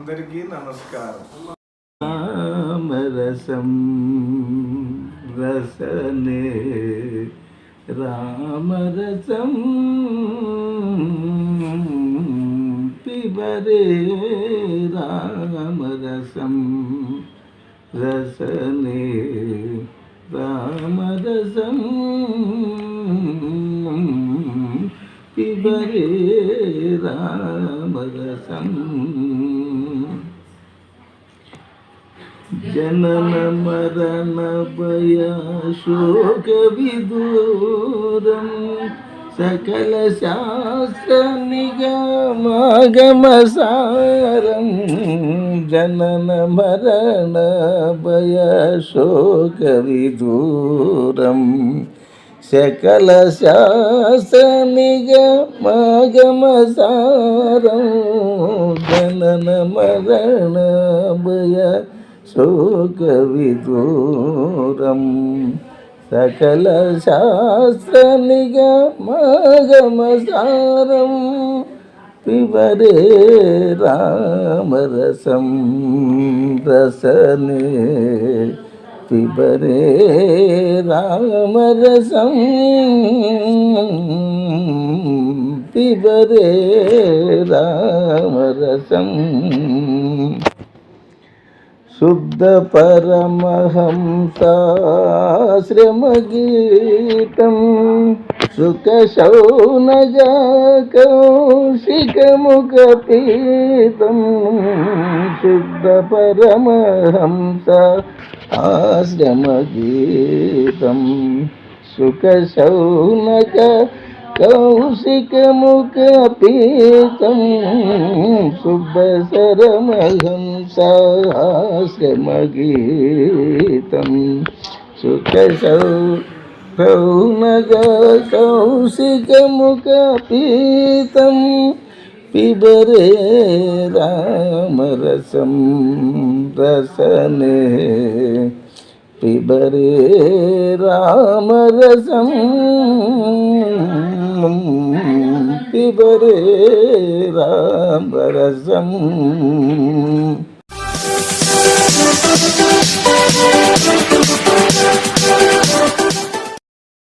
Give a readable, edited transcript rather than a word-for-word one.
అందరికీ నమస్కారం. రామరసం రసనే రామరసం పిబరే రామరసం రసనే రామరసం పిబరే రామరసం జనన మరణ భయ శోక విదూరం సకల శాస్త్ర నిగమగమసారం జనన మరణ భయ శోక విదూరం సకల శాస్త్ర నిగమగమసారం జనన మరణ భయ శోక విదూరం సకల శాస్త్ర నిగమగమసారం పిబరే రామరసం రసనే పిబరే రామరసం పిబరే రామరసం శుద్ధ పరమహంసాశ్రమగీతం సుఖ శౌనగ కౌశికముఖపీతం శుద్ధ పరమహంస ఆశ్రమగీతం సుఖ శౌనక కౌశికముఖపీతం శుభశరమహంసాశ్రమగీతం సుఖ శౌనక కౌశికముఖపీతం పిబరే రామరసం రసనే పిబరే రామరసం పిబరే రామరసం